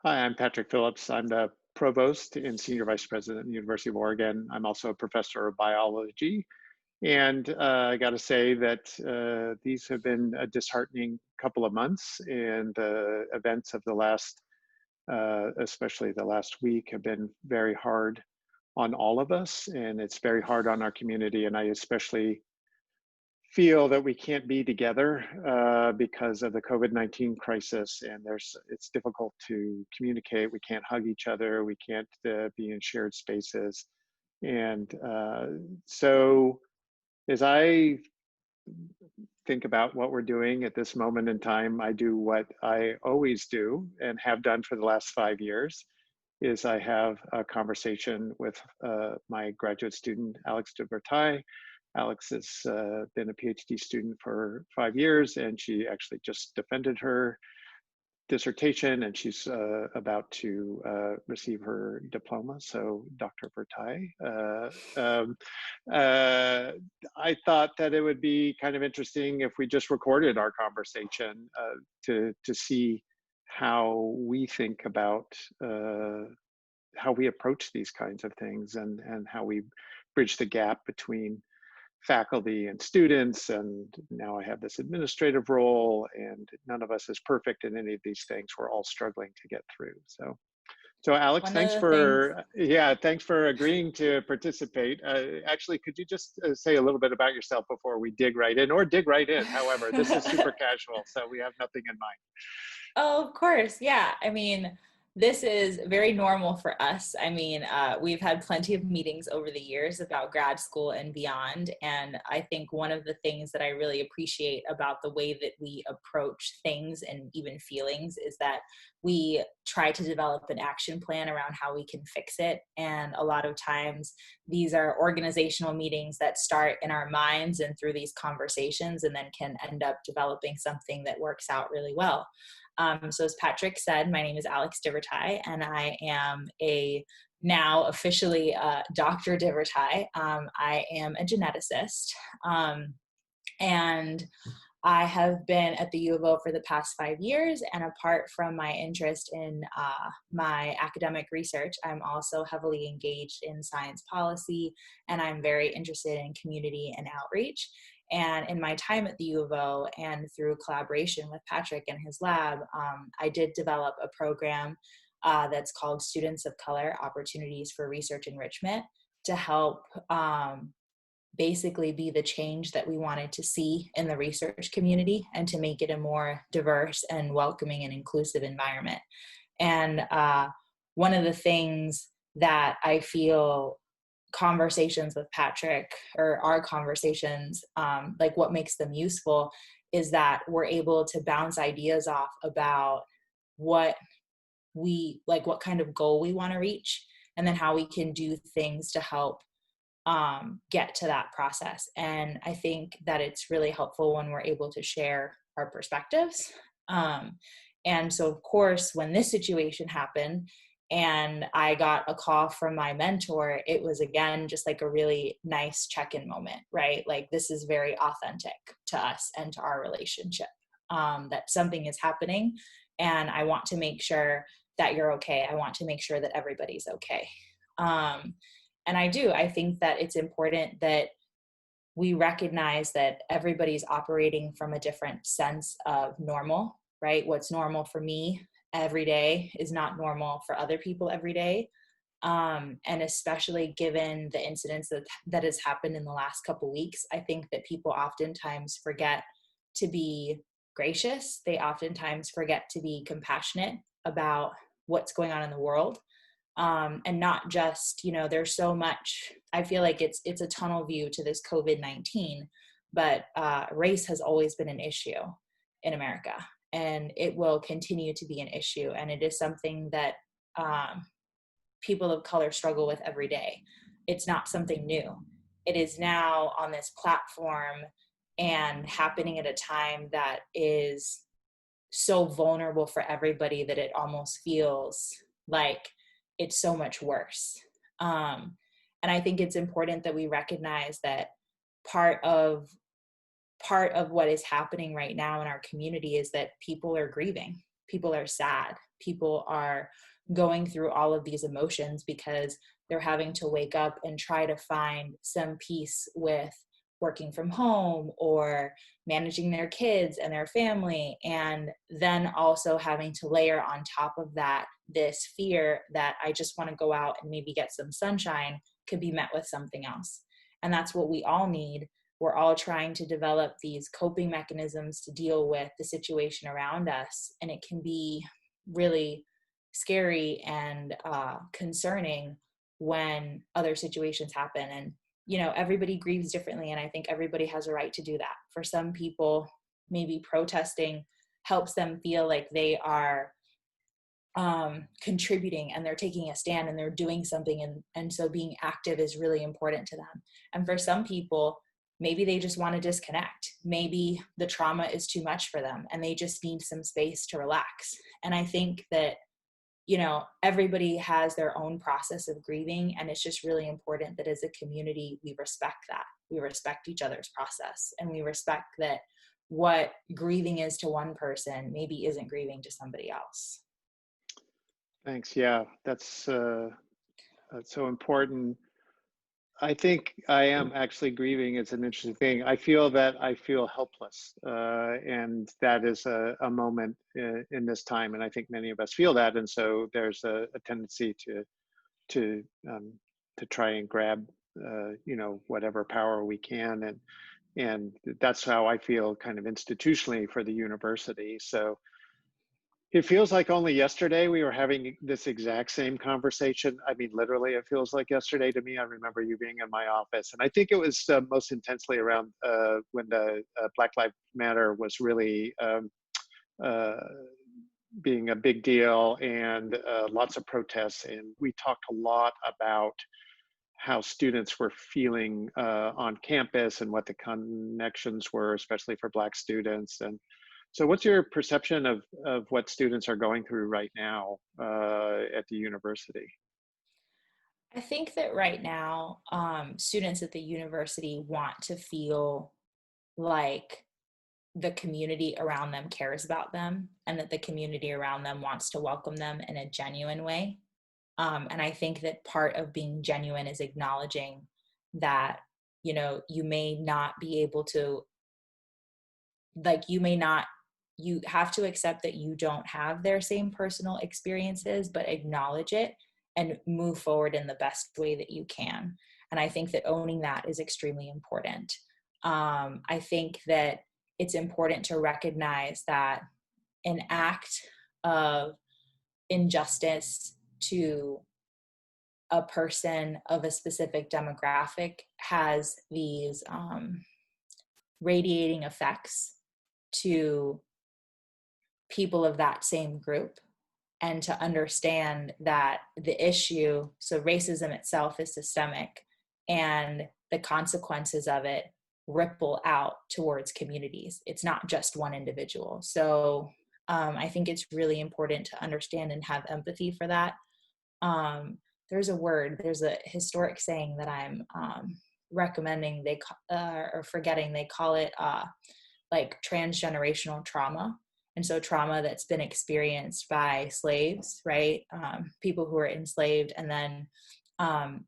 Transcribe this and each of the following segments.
Hi, I'm Patrick Phillips. I'm the Provost and Senior Vice President at the University of Oregon. I'm also a professor of biology. And I got to say that these have been a disheartening couple of months, and the events of the last, especially the last week, have been very hard on all of us. And it's very hard on our community. And I especially feel that we can't be together because of the COVID-19 crisis, and it's difficult to communicate. We can't hug each other. We can't be in shared spaces. And so as I think about what we're doing at this moment in time, I do what I always do and have done for the last 5 years, is I have a conversation with my graduate student, Alex De Verteuil. Alex has been a PhD student for 5 years, and she actually just defended her dissertation, and she's about to receive her diploma. So, Dr. Verteuil, I thought that it would be kind of interesting if we just recorded our conversation to see how we think about how we approach these kinds of things, and how we bridge the gap between faculty and students. And now I have this administrative role, and none of us is perfect in any of these things. We're all struggling to get through. So Alex, One of the things, thanks for agreeing to participate. Actually, could you just say a little bit about yourself before we dig right in, or dig right in? However, this is super casual, so we have nothing in mind. oh, of course, yeah. I mean, this is very normal for us. I mean, we've had plenty of meetings over the years about grad school and beyond. And I think one of the things that I really appreciate about the way that we approach things and even feelings is that we try to develop an action plan around how we can fix it. And a lot of times these are organizational meetings that start in our minds and through these conversations, and then can end up developing something that works out really well. So as Patrick said, my name is Alex De Verteuil, and I am a now officially Dr. De Verteuil. I am a geneticist, and I have been at the U of O for the past 5 years, and apart from my interest in my academic research, I'm also heavily engaged in science policy, and I'm very interested in community and outreach. And in my time at the U of O, and through collaboration with Patrick and his lab, I did develop a program that's called Students of Color Opportunities for Research Enrichment, to help basically be the change that we wanted to see in the research community, and to make it a more diverse and welcoming and inclusive environment. And one of the things that I feel conversations with Patrick, or our conversations, like what makes them useful, is that we're able to bounce ideas off about what we like, what kind of goal we want to reach, and then how we can do things to help get to that process. And I think that it's really helpful when we're able to share our perspectives. And so, of course, when this situation happened and I got a call from my mentor, it was again just like a really nice check-in moment, right? Like, this is very authentic to us and to our relationship, that something is happening, and I want to make sure that you're okay. I want to make sure that everybody's okay. And I think that it's important that we recognize that everybody's operating from a different sense of normal, right? What's normal for me every day is not normal for other people every day. And especially given the incidents that has happened in the last couple of weeks, I think that people oftentimes forget to be gracious. They oftentimes forget to be compassionate about what's going on in the world. And not just, there's so much, I feel like it's a tunnel view to this COVID-19, but race has always been an issue in America, and it will continue to be an issue. And it is something that people of color struggle with every day. It's not something new. It is now on this platform and happening at a time that is so vulnerable for everybody that it almost feels like it's so much worse. And I think it's important that we recognize that part of what is happening right now in our community is that people are grieving. People are sad. people are going through all of these emotions because they're having to wake up and try to find some peace with working from home or managing their kids and their family, and then also having to layer on top of that this fear that I just want to go out and maybe get some sunshine could be met with something else. And that's what we all need. We're all trying to develop these coping mechanisms to deal with the situation around us, and it can be really scary and concerning when other situations happen. And everybody grieves differently, and I think everybody has a right to do that. For some people, maybe protesting helps them feel like they are contributing and they're taking a stand and they're doing something, and so being active is really important to them. And for some people, maybe they just want to disconnect. Maybe the trauma is too much for them and they just need some space to relax. And I think that everybody has their own process of grieving, and it's just really important that as a community we respect that. We respect each other's process, and we respect that what grieving is to one person maybe isn't grieving to somebody else. Thanks. Yeah, that's so important. I think I am actually grieving. It's an interesting thing. I feel helpless, and that is a moment in this time. And I think many of us feel that. And so there's a tendency to try and grab, whatever power we can, and that's how I feel kind of institutionally for the university. So it feels like only yesterday we were having this exact same conversation. I mean, literally, it feels like yesterday to me. I remember you being in my office, and I think it was most intensely around when the Black Lives Matter was really uh, being a big deal, and lots of protests. And we talked a lot about how students were feeling on campus and what the connections were, especially for Black students. And so what's your perception of what students are going through right now at the university? I think that right now, students at the university want to feel like the community around them cares about them, and that the community around them wants to welcome them in a genuine way. And I think that part of being genuine is acknowledging that, you may not be able to, like, you have to accept that you don't have their same personal experiences, but acknowledge it and move forward in the best way that you can. And I think that owning that is extremely important. I think that it's important to recognize that an act of injustice to a person of a specific demographic has these radiating effects to people of that same group, and to understand that the issue, so racism itself is systemic, and the consequences of it ripple out towards communities. It's not just one individual. So I think it's really important to understand and have empathy for that. There's a historic saying that I'm recommending, or forgetting, they call it like transgenerational trauma. And so trauma that's been experienced by slaves, right? People who were enslaved, and then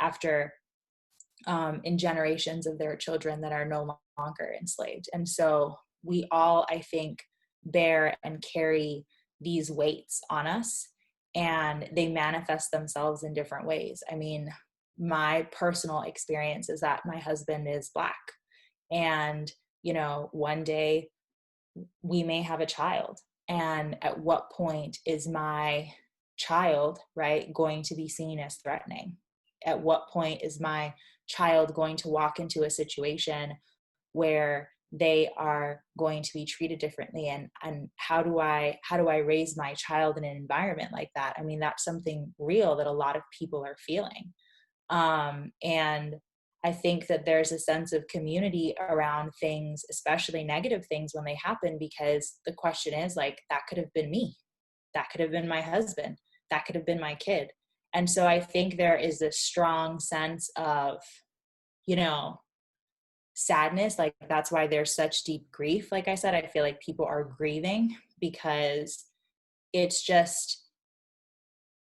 after in generations of their children that are no longer enslaved. And so we all, I think, bear and carry these weights on us, and they manifest themselves in different ways. I mean, my personal experience is that my husband is Black, and one day we may have a child, and at what point is my child, right, going to be seen as threatening? At what point is my child going to walk into a situation where they are going to be treated differently? And how do I raise my child in an environment like that? I mean, that's something real that a lot of people are feeling. And I think that there's a sense of community around things, especially negative things when they happen, because the question is, like, that could have been me. That could have been my husband. That could have been my kid. And so I think there is this strong sense of, sadness. Like, that's why there's such deep grief. Like I said, I feel like people are grieving because it's just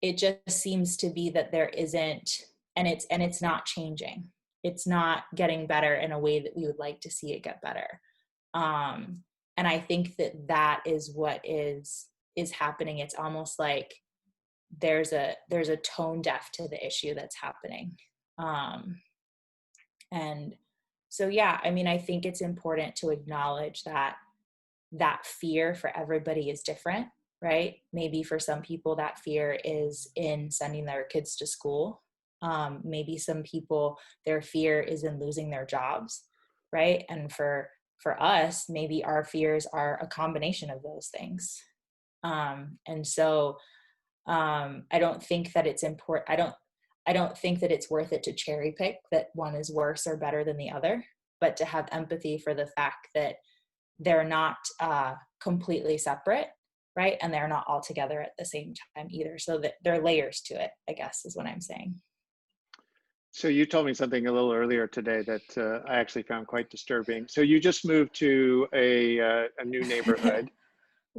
it just seems to be that there isn't, and it's not changing. It's not getting better in a way that we would like to see it get better. And I think that that is what is happening. It's almost like there's a tone deaf to the issue that's happening. And so, yeah, I mean, I think it's important to acknowledge that fear for everybody is different, right? Maybe for some people that fear is in sending their kids to school. Maybe some people, their fear is in losing their jobs, right? And for us, maybe our fears are a combination of those things. And so I don't think that it's important. I don't think that it's worth it to cherry pick that one is worse or better than the other, but to have empathy for the fact that they're not completely separate, right? And they're not all together at the same time either. So that there are layers to it, I guess, is what I'm saying. So you told me something a little earlier today that I actually found quite disturbing. So you just moved to a new neighborhood.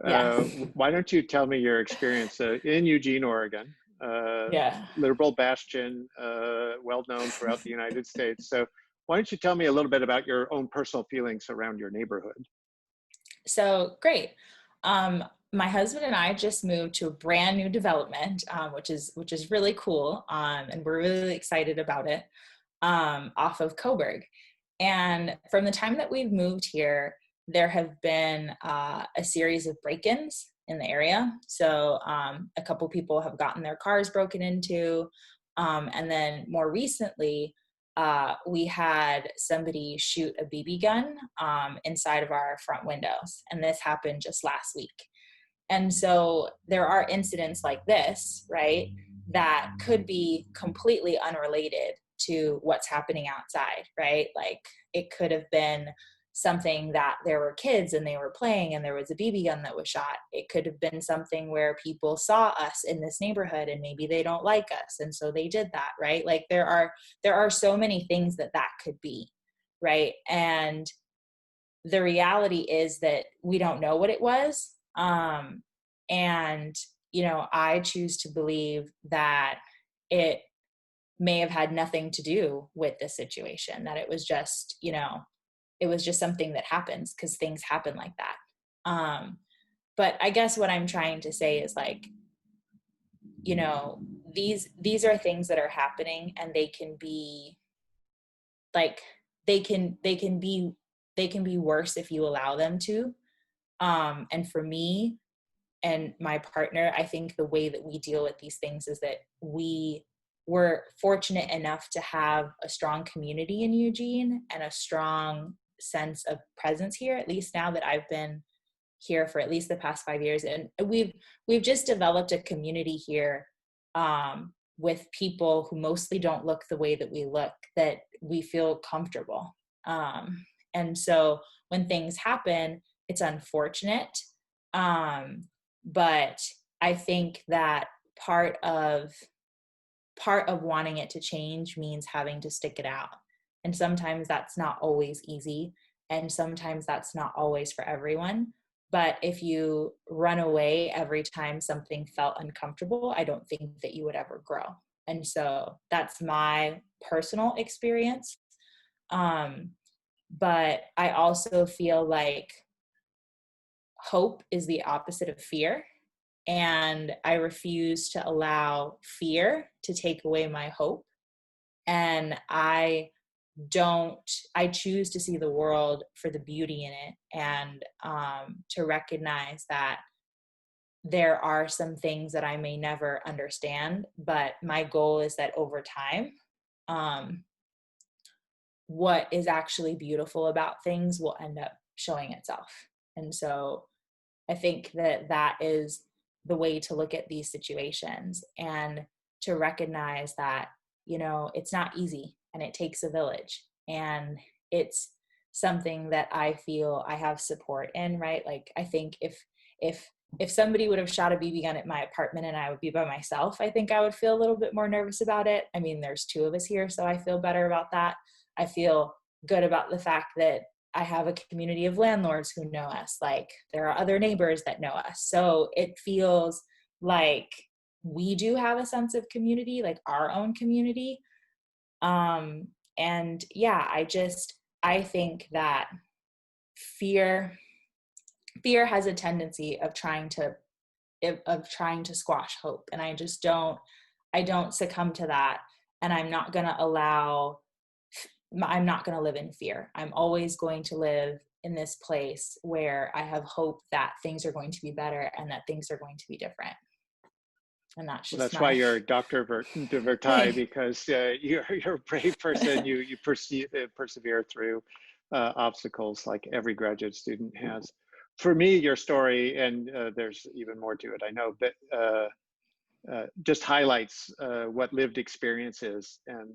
Yeah. Why don't you tell me your experience in Eugene, Oregon, Yeah. liberal bastion, well known throughout the United States. So why don't you tell me a little bit about your own personal feelings around your neighborhood? So great. My husband and I just moved to a brand new development, which is really cool, and we're really excited about it, off of Coburg. And from the time that we've moved here, there have been a series of break-ins in the area. So a couple people have gotten their cars broken into, and then more recently, we had somebody shoot a BB gun inside of our front windows, and this happened just last week. And so there are incidents like this, right, that could be completely unrelated to what's happening outside, right? Like it could have been something that there were kids and they were playing and there was a BB gun that was shot. It could have been something where people saw us in this neighborhood and maybe they don't like us, and so they did that, right? Like there are so many things that could be, right? And the reality is that we don't know what it was. And, I choose to believe that it may have had nothing to do with the situation, that it was just, it was just something that happens because things happen like that. But I guess what I'm trying to say is like, these are things that are happening, and they can be like, they can be worse if you allow them to. And for me and my partner, I think the way that we deal with these things is that we were fortunate enough to have a strong community in Eugene and a strong sense of presence here, at least now that I've been here for at least the past 5 years. And we've just developed a community here, with people who mostly don't look the way that we look, that we feel comfortable. And so when things happen, it's unfortunate. But I think that part of wanting it to change means having to stick it out. And sometimes that's not always easy. And sometimes that's not always for everyone. But if you run away every time something felt uncomfortable, I don't think that you would ever grow. And so that's my personal experience. But I also feel like hope is the opposite of fear. And I refuse to allow fear to take away my hope. And I choose to see the world for the beauty in it, and to recognize that there are some things that I may never understand, but my goal is that over time, what is actually beautiful about things will end up showing itself. And so I think that is the way to look at these situations, and to recognize that, it's not easy and it takes a village, and it's something that I feel I have support in, right? Like I think if somebody would have shot a BB gun at my apartment and I would be by myself, I think I would feel a little bit more nervous about it. I mean, there's two of us here, so I feel better about that. I feel good about the fact that I have a community of landlords who know us. Like there are other neighbors that know us. So it feels like we do have a sense of community, like our own community. And yeah, I think that fear has a tendency of trying to squash hope. And I don't succumb to that. And I'm not going to live in fear. I'm always going to live in this place where I have hope that things are going to be better and that things are going to be different. And that's Well, just that's why my you're Dr. De Verteuil, thing. because you're a brave person. You persevere through obstacles like every graduate student has. For me, your story, and there's even more to it, I know, but just highlights what lived experience is. And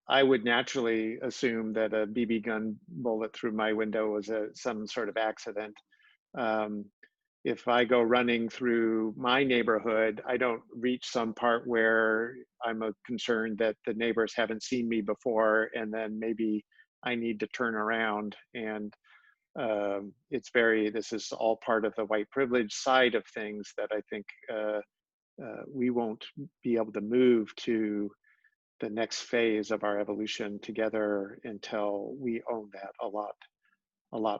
I would naturally assume that a BB gun bullet through my window was some sort of accident. Um, if I go running through my neighborhood, I don't reach some part where I'm concerned that the neighbors haven't seen me before, and then maybe I need to turn around. And this is all part of the white privilege side of things that I think we won't be able to move to the next phase of our evolution together until we own that a lot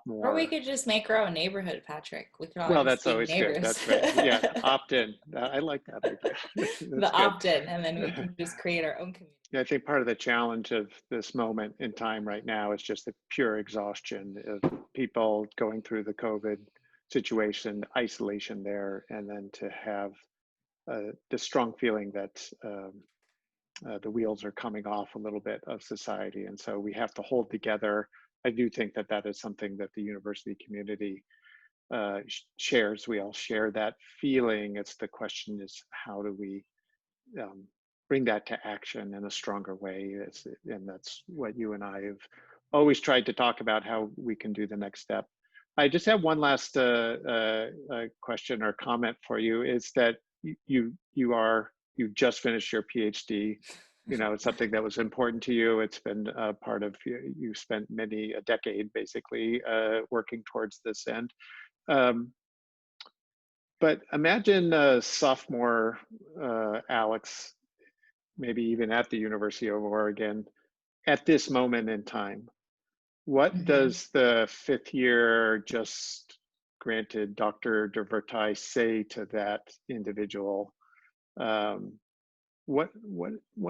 Or we more. could just make our own neighborhood, Patrick. We could all Well, just that's be always good. neighbors. That's right. Yeah, opt in. I like that idea. That's The good. opt-in, and then we can just create our own community. I think part of the challenge of this moment in time right now is just the pure exhaustion of people going through the COVID situation, isolation there, and then to have the strong feeling that the wheels are coming off a little bit of society. And so we have to hold together. I do think that that is something that the university community shares. We all share that feeling. It's the question is, how do we bring that to action in a stronger way? And that's what you and I have always tried to talk about, how we can do the next step. I just have one last question or comment for you, is that you just finished your PhD. You know, it's something that was important to you. It's been a part of you spent a decade basically working towards this end. But imagine sophomore Alex, maybe even at the University of Oregon, at this moment in time. What Mm-hmm. does the fifth year just granted Dr. De Verteuil say to that individual? Um, what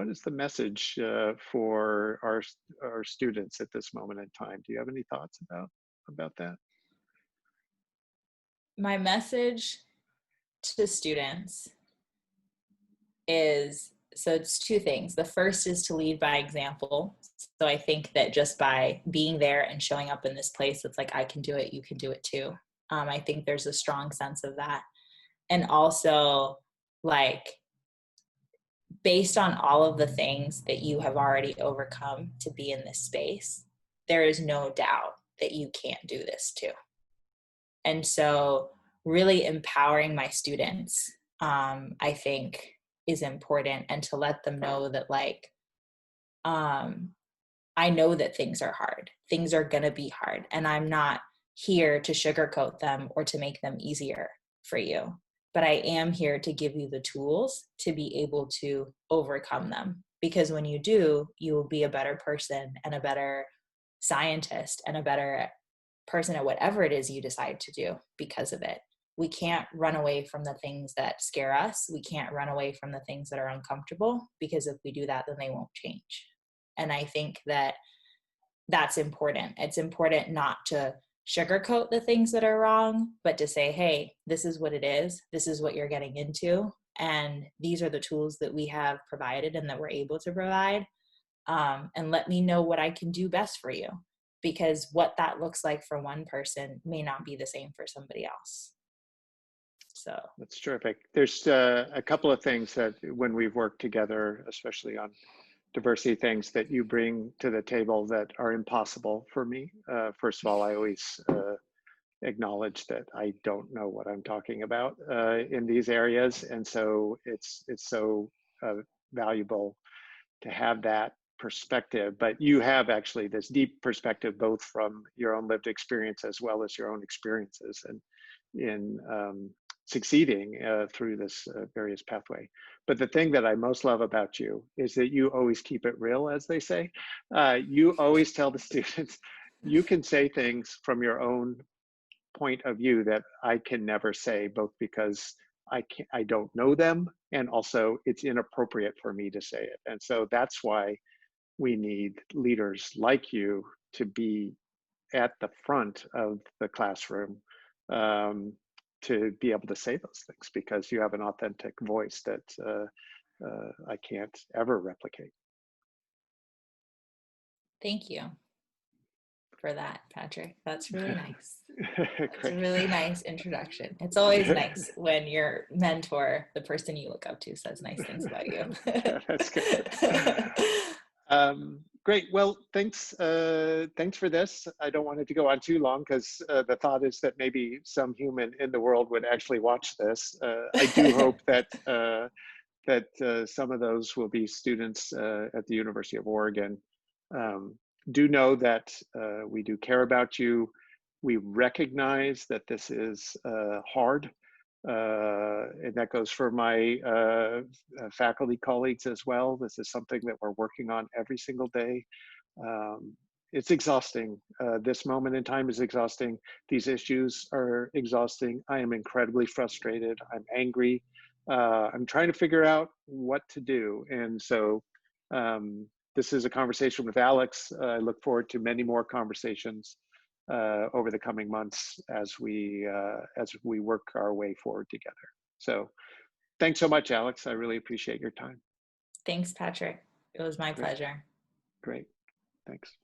is the message for our students at this moment in time? Do you have any thoughts about that? My message to students is, so it's two things. The first is to lead by example. So I think that just by being there and showing up in this place, it's like, I can do it, you can do it too. I think there's a strong sense of that. And also, like, based on all of the things that you have already overcome to be in this space, there is no doubt that you can't do this too. And so really empowering my students, I think, is important, and to let them know that, like, I know that things are hard. Things are going to be hard. And I'm not here to sugarcoat them or to make them easier for you. But I am here to give you the tools to be able to overcome them. Because when you do, you will be a better person and a better scientist and a better person at whatever it is you decide to do because of it. We can't run away from the things that scare us. We can't run away from the things that are uncomfortable, because if we do that, then they won't change. And I think that that's important. It's important not to sugarcoat the things that are wrong, but to say, hey, this is what it is. This is what you're getting into. And these are the tools that we have provided and that we're able to provide. And let me know what I can do best for you, because what that looks like for one person may not be the same for somebody else. So That's terrific. There's a couple of things that when we've worked together, especially on diversity things, that you bring to the table that are impossible for me. First of all, I always acknowledge that I don't know what I'm talking about in these areas. And so it's so valuable to have that perspective. But you have actually this deep perspective, both from your own lived experience as well as your own experiences and in succeeding through this various pathway. But the thing that I most love about you is that you always keep it real, as they say. You always tell the students, you can say things from your own point of view that I can never say, both because I don't know them, and also it's inappropriate for me to say it. And so that's why we need leaders like you to be at the front of the classroom, um, to be able to say those things, because you have an authentic voice that I can't ever replicate. Thank you for that, Patrick. That's really nice. It's a Great. really nice introduction. It's always nice when your mentor, the person you look up to, says nice things about you. That's good. Great. Well, thanks. Thanks for this. I don't want it to go on too long, because the thought is that maybe some human in the world would actually watch this. I do hope that some of those will be students at the University of Oregon. Do know that we do care about you. We recognize that this is hard, and that goes for my faculty colleagues as well. This is something that we're working on every single day. It's exhausting. This moment in time is exhausting. These issues are exhausting. I am incredibly frustrated. I'm angry. I'm trying to figure out what to do. And so this is a conversation with Alex. I look forward to many more conversations over the coming months as we work our way forward together. So thanks so much, Alex. I really appreciate your time. Thanks, Patrick. It was my pleasure. Great. Thanks.